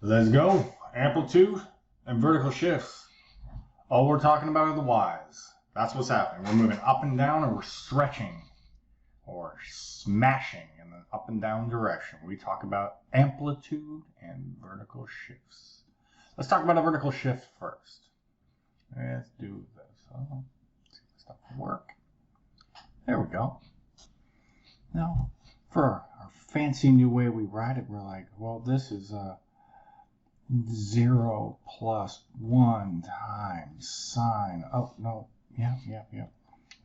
Let's go. Amplitude and vertical shifts. All we're talking about are the Y's. That's what's happening. We're moving up and down, or we're stretching or smashing in the up and down direction. We talk about amplitude and vertical shifts. Let's talk about a vertical shift first. Let's do this. Oh, see if this stuff will work. There we go. Now, for our fancy new way we write it, we're like, well, this is 0 plus 1 times sine. Oh, no. Yeah.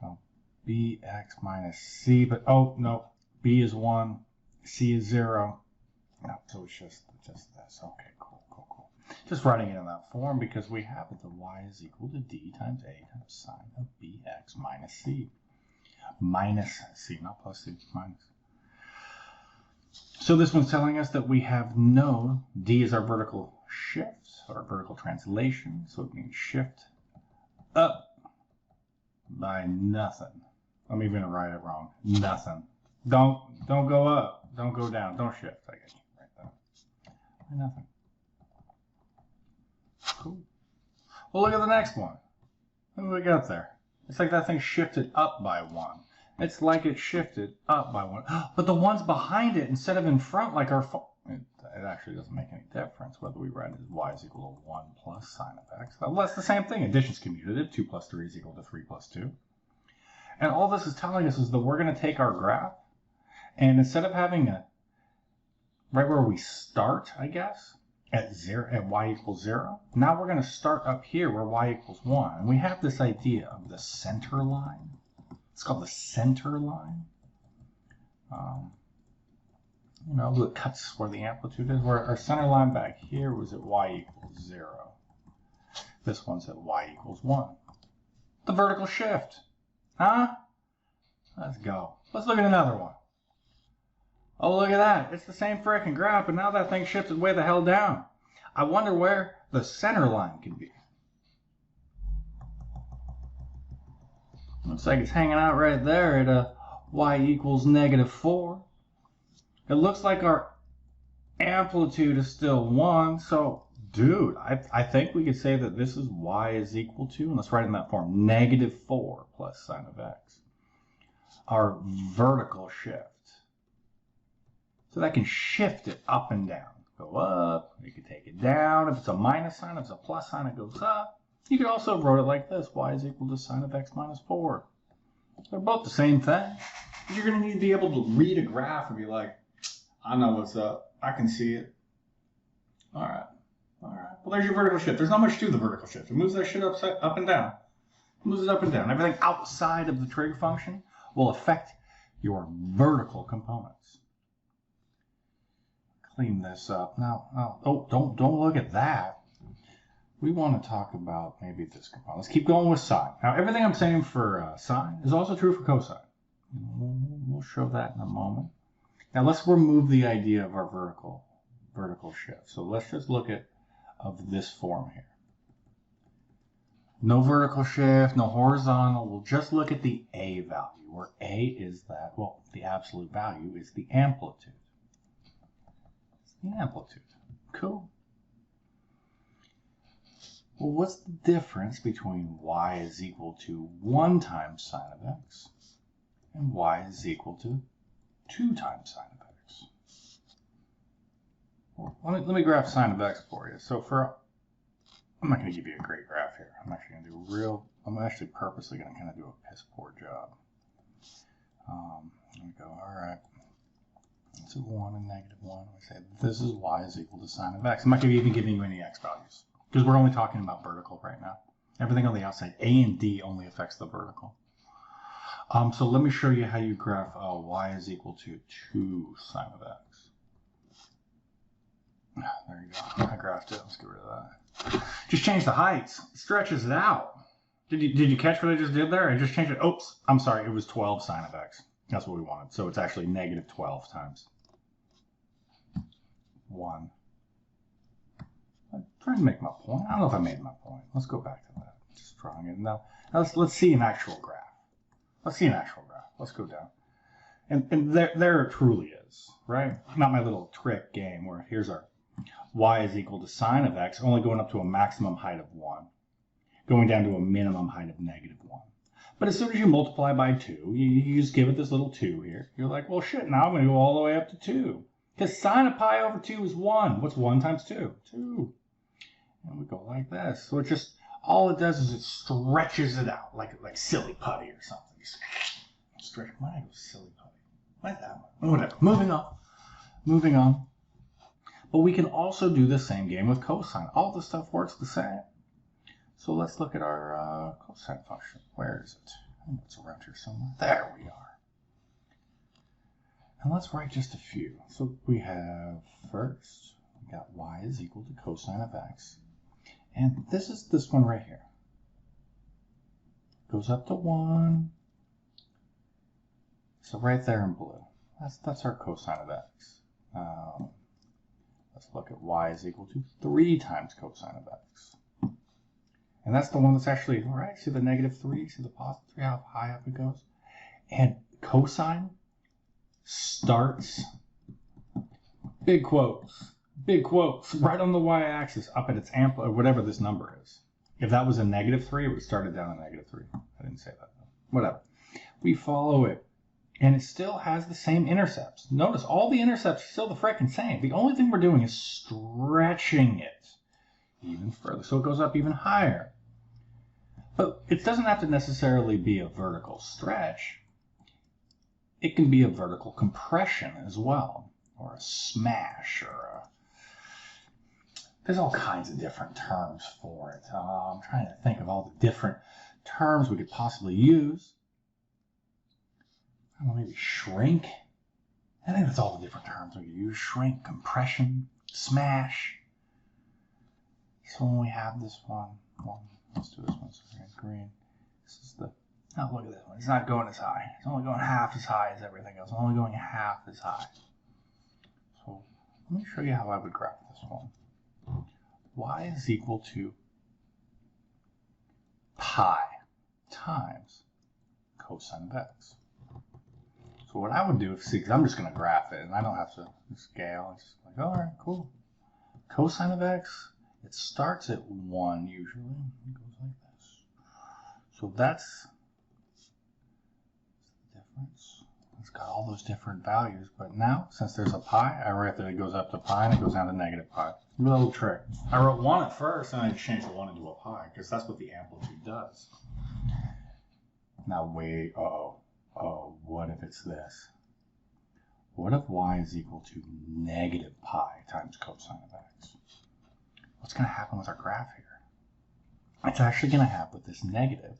Oh, bx minus c. But, oh, no. B is 1. C is 0. No, so it's just this. Okay, cool. Just writing it in that form because we have it that y is equal to d times a times sine of bx minus c. Minus c, not plus c, minus. So this one's telling us that we have no, d is our vertical shift, or vertical translation, so it means shift up by nothing. I'm even gonna write it wrong. Nothing. Don't go up. Don't go down. Don't shift. I guess right there. By nothing. Cool. Well, look at the next one. What do we got there? It's like that thing shifted up by 1. It's like it shifted up by 1. But the ones behind it, instead of in front, like our it actually doesn't make any difference whether we write it as y is equal to 1 plus sine of x. Well, that's the same thing. Addition's commutative. 2 plus 3 is equal to 3 plus 2. And all this is telling us is that we're going to take our graph, and instead of having a, right where we start, I guess, at y equals 0, now we're going to start up here where y equals 1. And we have this idea of the center line. It's called the center line. You know, it cuts where the amplitude is. Where our center line back here was at y equals 0. This one's at y equals 1. The vertical shift. Huh? Let's go. Let's look at another one. Oh, look at that. It's the same frickin' graph, but now that thing shifted way the hell down. I wonder where the center line can be. Looks like it's hanging out right there at y equals -4. It looks like our amplitude is still 1. So, dude, I think we could say that this is y is equal to, and let's write it in that form, -4 plus sine of x. Our vertical shift. So that can shift it up and down. Go up, you can take it down. If it's a minus sign, if it's a plus sign, it goes up. You could also write it like this, y is equal to sine of x minus 4. They're both the same thing. But you're going to need to be able to read a graph and be like, I know what's up. I can see it. All right. Well, there's your vertical shift. There's not much to the vertical shift. It moves that shit up and down. It moves it up and down. Everything outside of the trig function will affect your vertical components. Clean this up. Now, oh, don't look at that. We want to talk about maybe this component. Let's keep going with sine. Now, everything I'm saying for sine is also true for cosine. We'll show that in a moment. Now, let's remove the idea of our vertical shift. So let's just look at of this form here. No vertical shift, no horizontal. We'll just look at the a value, where a is that, well, the absolute value is the amplitude. It's the amplitude. Cool. Well, what's the difference between y is equal to 1 times sine of x and y is equal to 2 times sine of x? Well, let me graph sine of x for you. So I'm not going to give you a great graph here. I'm actually purposely going to kind of do a piss poor job. Let me go, all right. It's a 1 and -1. We say this is y is equal to sine of x. I'm not going to even giving you any x values because we're only talking about vertical right now. Everything on the outside, a and d, only affects the vertical. So let me show you how you graph y is equal to 2 sine of x. There you go. I graphed it. Let's get rid of that. Just change the heights. It stretches it out. Did you catch what I just did there? I just changed it. Oops. I'm sorry. It was 12 sine of x. That's what we wanted. So it's actually -12 times 1. I'm trying to make my point. I don't know if I made my point. Let's go back to that. Just drawing it. Now let's see an actual graph. Let's go down. And there it truly is, right? Not my little trick game where here's our y is equal to sine of x, only going up to a maximum height of 1, going down to a minimum height of -1. But as soon as you multiply by 2, you just give it this little 2 here. You're like, well, shit, now I'm going to go all the way up to 2. Because sine of pi over 2 is 1. What's 1 times 2? 2. And we go like this. So it just, all it does is it stretches it out like silly putty or something. Stretch. Why did I go silly putty? Like that one. Whatever. Moving on. But we can also do the same game with cosine. All the stuff works the same. So let's look at our cosine function. Where is it? I think it's around here somewhere. There we are. And let's write just a few. So we have, first, we got y is equal to cosine of x. And this is this one right here. Goes up to 1. So right there in blue. That's our cosine of x. Let's look at y is equal to 3 times cosine of x. And that's the one that's actually, right? See the -3, see the +3, how high up it goes? And cosine starts, big quotes, right on the y-axis, up at its amplitude, or whatever this number is. If that was a -3, it would have started down at -3. I didn't say that, though. Whatever. We follow it, and it still has the same intercepts. Notice, all the intercepts are still the frickin' same. The only thing we're doing is stretching it even further, so it goes up even higher. But it doesn't have to necessarily be a vertical stretch. It can be a vertical compression as well, or a smash, or a... There's all kinds of different terms for it. I'm trying to think of all the different terms we could possibly use. I don't know, maybe shrink. I think that's all the different terms we could use. Shrink, compression, smash. So when we have this one, let's do this one, so green. This is the, oh, look at this one. It's not going as high. It's only going half as high as everything else. It's only going half as high. So let me show you how I would graph this one. Y is equal to pi times cosine of x. So what I would do, see, because I'm just going to graph it, and I don't have to scale. It's just like, all right, cool. Cosine of x, it starts at 1 usually. It goes like this. So that's the difference. It's got all those different values, but now, since there's a pi, I write that it goes up to pi and it goes down to -pi. Little trick. I wrote 1 at first, and I changed the 1 into a pi, because that's what the amplitude does. Now wait, what if it's this? What if y is equal to -pi times cosine of x? What's going to happen with our graph here? It's actually going to happen with this negative.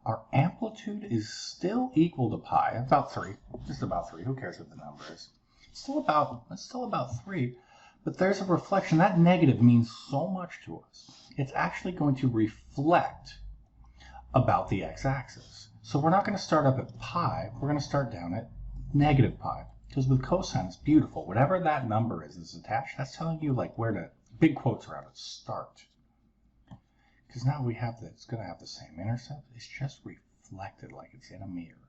Our amplitude is still equal to pi, about 3, just about 3. Who cares what the number is? It's still about 3, but there's a reflection. That negative means so much to us. It's actually going to reflect about the x-axis. So we're not going to start up at pi, we're going to start down at -pi. Because with cosine, it's beautiful. Whatever that number is that's attached, that's telling you like where to, big quotes around it, start. Because now we have that, it's going to have the same intercept. It's just reflected like it's in a mirror.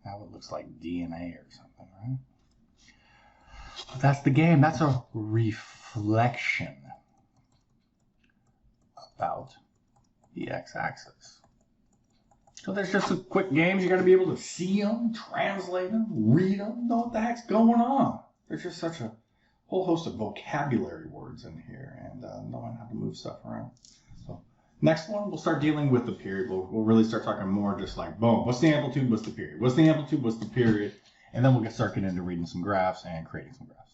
Now it looks like DNA or something, right? But that's the game. That's a reflection about the x-axis. So there's just some quick games. You got to be able to see them, translate them, read them, know what the heck's going on. There's just such a whole host of vocabulary words in here, and knowing how to move stuff around. So next one, we'll start dealing with the period. We'll really start talking more just like, boom, what's the amplitude, what's the period? What's the amplitude, what's the period? And then we'll start getting into reading some graphs and creating some graphs.